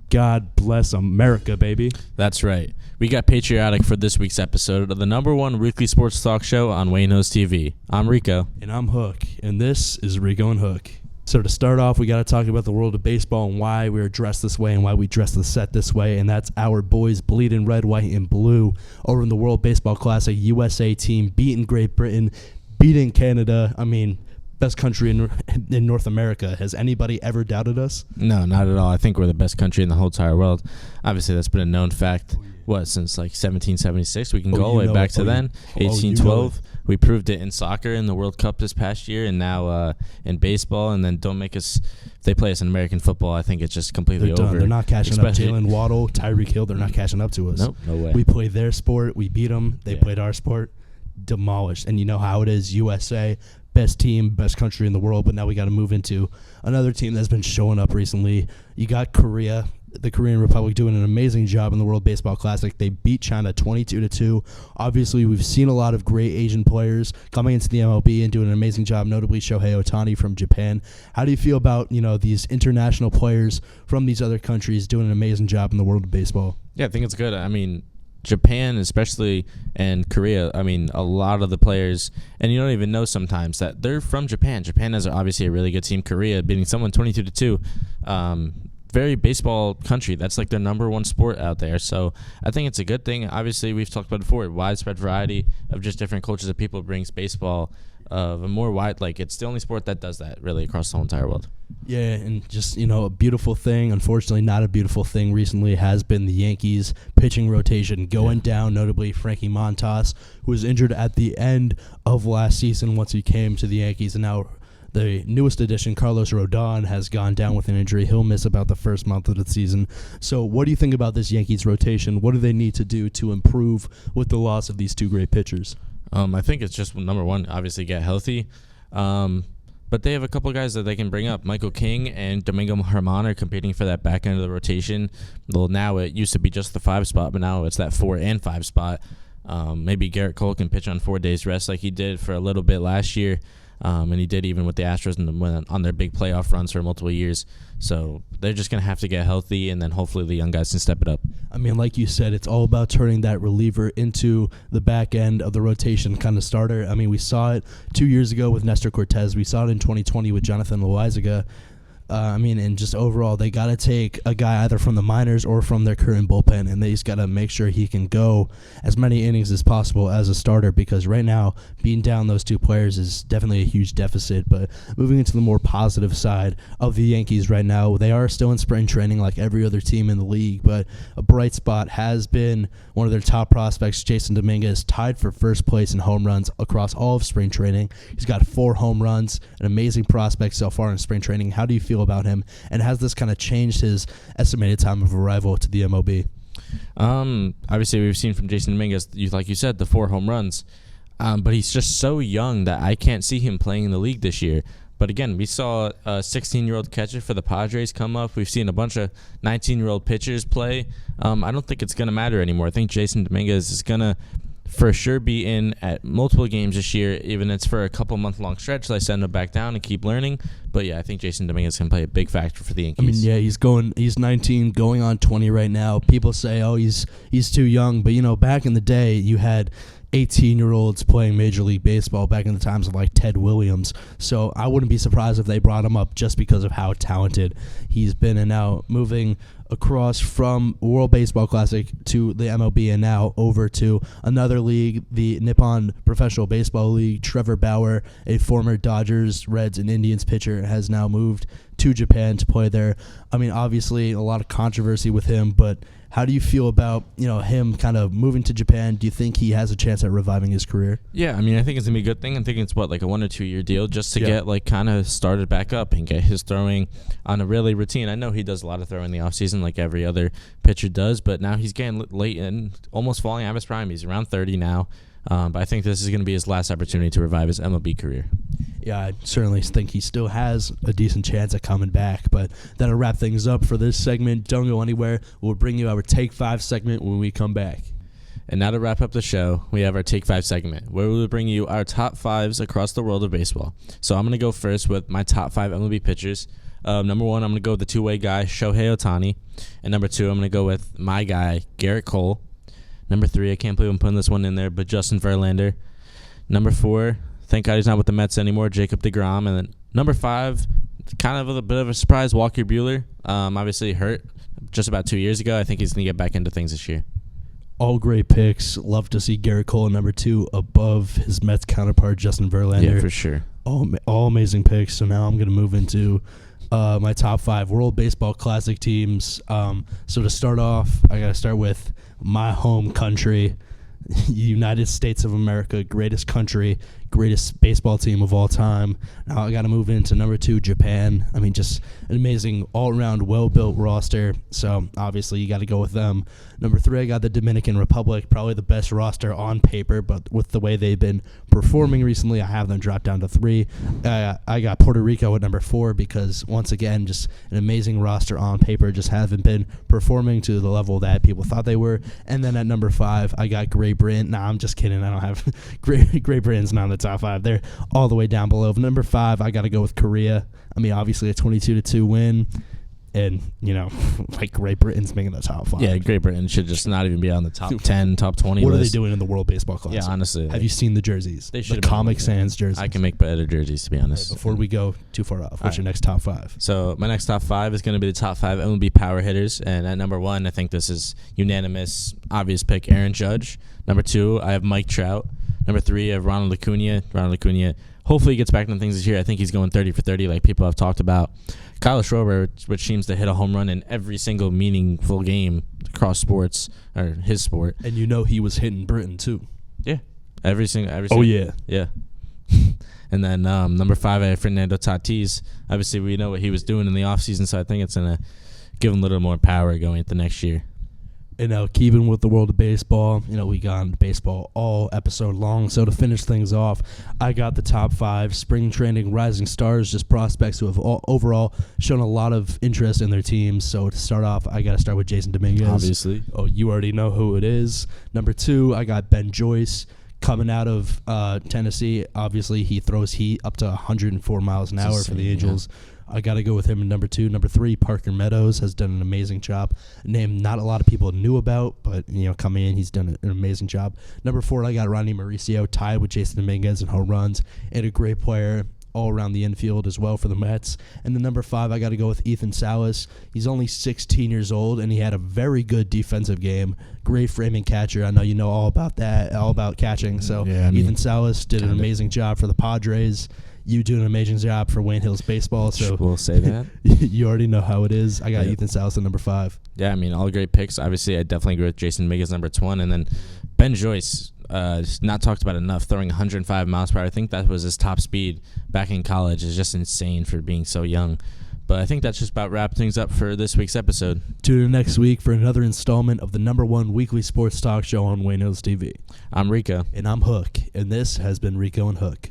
God bless America, baby. That's right. We got patriotic for this week's episode of the #1 weekly sports talk show on Wayne Host TV. I'm Rico. And I'm Hook. And this is Rico and Hook. So to start off, we got to talk about the world of baseball and why we're dressed this way and why we dress the set this way. And that's our boys bleeding red, white, and blue over in the World Baseball Classic. USA team beating Great Britain, beating Canada. I mean, best country in North America. Has anybody ever doubted us? No, not at all. I think we're the best country in the whole entire world. Obviously, that's been a known fact. Since like 1776? We can go all the way back to then. 1812. We proved it in soccer in the World Cup this past year, and now in baseball. And then don't make us, if they play us in American football, I think it's just completely over. Done. They're not catching up. Jalen Waddle, Tyreek Hill, they're not catching up to us. Nope, no way. We played their sport. We beat them. They played our sport. Demolished. And you know how it is. USA, best team, best country in the world. But now we got to move into another team that's been showing up recently. You got Korea. The Korean Republic doing an amazing job in the World Baseball Classic. They beat China 22-2. Obviously, we've seen a lot of great Asian players coming into the MLB and doing an amazing job, notably Shohei Ohtani from Japan. How do you feel about, these international players from these other countries doing an amazing job in the world of baseball? Yeah, I think it's good. I mean, Japan especially and Korea, a lot of the players, and you don't even know sometimes that they're from Japan. Japan has obviously a really good team. Korea beating someone 22-2. Very baseball country. That's like their #1 sport out there. So I think it's a good thing. Obviously, we've talked about it before. Widespread variety of just different cultures of people brings baseball of a more wide, it's the only sport that does that really across the whole entire world. Yeah, and just, a beautiful thing. Unfortunately, not a beautiful thing recently has been the Yankees pitching rotation going down, notably Frankie Montas, who was injured at the end of last season once he came to the Yankees, and now the newest addition, Carlos Rodon, has gone down with an injury. He'll miss about the first month of the season. So what do you think about this Yankees rotation? What do they need to do to improve with the loss of these two great pitchers? I think it's just #1, obviously get healthy. But they have a couple guys that they can bring up. Michael King and Domingo Germán are competing for that back end of the rotation. Well, now it used to be just the 5 spot, but now it's that 4 and 5 spot. Maybe Garrett Cole can pitch on 4 days rest like he did for a little bit last year. And he did even with the Astros on their big playoff runs for multiple years. So they're just going to have to get healthy, and then hopefully the young guys can step it up. Like you said, it's all about turning that reliever into the back end of the rotation kind of starter. We saw it 2 years ago with Nestor Cortez. We saw it in 2020 with Jonathan Loaizaga. And just overall, they got to take a guy either from the minors or from their current bullpen, and they just got to make sure he can go as many innings as possible as a starter, because right now, being down those 2 players is definitely a huge deficit. But moving into the more positive side of the Yankees right now, they are still in spring training like every other team in the league, but a bright spot has been one of their top prospects, Jason Dominguez, tied for first place in home runs across all of spring training. He's got 4 home runs, an amazing prospect so far in spring training. How do you feel about him, and has this kind of changed his estimated time of arrival to the MLB? Obviously, we've seen from Jason Dominguez, like you said, the 4 home runs, but he's just so young that I can't see him playing in the league this year. But again, we saw a 16-year-old catcher for the Padres come up. We've seen a bunch of 19-year-old pitchers play. I don't think it's going to matter anymore. I think Jason Dominguez is going to for sure be in at multiple games this year, even if it's for a couple month-long stretch. So I send him back down and keep learning. But yeah, I think Jason Dominguez can play a big factor for the Yankees. He's 19, going on 20 right now. People say, he's too young. But, back in the day, you had 18-year-olds playing Major League Baseball back in the times of Ted Williams. So I wouldn't be surprised if they brought him up just because of how talented he's been. And now moving across from World Baseball Classic to the MLB and now over to another league, the Nippon Professional Baseball League. Trevor Bauer, a former Dodgers, Reds, and Indians pitcher, has now moved to Japan to play there. Obviously a lot of controversy with him, but how do you feel about, him kind of moving to Japan? Do you think he has a chance at reviving his career? Yeah, I think it's going to be a good thing. I'm thinking it's, a 1 or 2 year deal just to get, kind of started back up and get his throwing on a really routine. I know he does a lot of throwing in the offseason like every other pitcher does, but now he's getting late and almost falling out of his prime. He's around 30 now. But I think this is going to be his last opportunity to revive his MLB career. Yeah, I certainly think he still has a decent chance at coming back. But that'll wrap things up for this segment. Don't go anywhere. We'll bring you our Take 5 segment when we come back. And now to wrap up the show, we have our Take 5 segment, where we will bring you our top 5s across the world of baseball. So I'm going to go first with my top 5 MLB pitchers. Number 1, I'm going to go with the two-way guy, Shohei Ohtani. And number 2, I'm going to go with my guy, Garrett Cole. Number 3, I can't believe I'm putting this one in there, but Justin Verlander. Number 4, thank God he's not with the Mets anymore, Jacob deGrom. And then number 5, kind of a bit of a surprise, Walker Buehler. Obviously hurt just about 2 years ago. I think he's going to get back into things this year. All great picks. Love to see Garrett Cole at number 2 above his Mets counterpart, Justin Verlander. Yeah, for sure. All amazing picks. So now I'm going to move into my top 5 World Baseball Classic teams. So to start off, I got to start with my home country, United States of America, greatest country, greatest baseball team of all time. Now I got to move into number 2, Japan. I mean, just an amazing all-around, well-built roster. So obviously you got to go with them. Number 3, I got the Dominican Republic, probably the best roster on paper, but with the way they've been performing recently, I have them drop down to 3. I got Puerto Rico at number 4 because, once again, just an amazing roster on paper, just haven't been performing to the level that people thought they were. And then at number 5, I got Great Britain. Nah, I'm just kidding. I don't have Great Britain's not in the top 5. They're all the way down below. Number 5, I got to go with Korea. I mean, obviously a 22-2 win. And, like Great Britain's making the top 5. Yeah, Great Britain should just not even be on the top 10, top 20 What list. are they doing in the World Baseball Classic? Yeah, honestly. Have you seen the jerseys? They should the Comic Sans jerseys. I can make better jerseys, to be honest. Before we go too far off, what's your next top 5? So my next top 5 is going to be the top 5 MLB power hitters. And at number 1, I think this is unanimous, obvious pick, Aaron Judge. Number 2, I have Mike Trout. Number 3, I have Ronald Acuna. Hopefully he gets back into things this year. I think he's going 30 for 30 like people have talked about. Kyle Schwarber, which seems to hit a home run in every single meaningful game across sports, or his sport. And he was hitting Britain too. Yeah. Every single. Oh, yeah. Yeah. And then number 5, I have Fernando Tatis. Obviously, we know what he was doing in the offseason, so I think it's going to give him a little more power going into next year. And keeping with the world of baseball, we got into baseball all episode long. So to finish things off, I got the top 5 spring training rising stars, just prospects who have overall shown a lot of interest in their teams. So to start off, I got to start with Jason Dominguez. Obviously. Oh, you already know who it is. Number 2, I got Ben Joyce. Coming out of Tennessee, obviously he throws heat up to 104 miles an hour for the Angels. Yeah. I got to go with him in number 2. Number 3, Parker Meadows has done an amazing job. A name not a lot of people knew about, but, coming in, he's done an amazing job. Number 4, I got Ronnie Mauricio, tied with Jason Dominguez in home runs, and a great player all around the infield as well for the Mets. And then number 5, I got to go with Ethan Salas. He's only 16 years old, and he had a very good defensive game. Great framing catcher. I know you know all about that, all about catching. So yeah, Ethan Salas did an amazing job for the Padres. You do an amazing job for Wayne Hills baseball. So we'll say that. You already know how it is. I got Ethan Salas at number 5. Yeah, I mean, all great picks. Obviously, I definitely agree with Jason Dominguez number 1. And then Ben Joyce, not talked about enough, throwing 105 miles per hour. I think that was his top speed back in college. Is just insane for being so young. But I think that's just about wrap things up for this week's episode. Tune in next week for another installment of the number 1 weekly sports talk show on Wayne Hills TV. I'm Rico. And I'm Hook. And this has been Rico and Hook.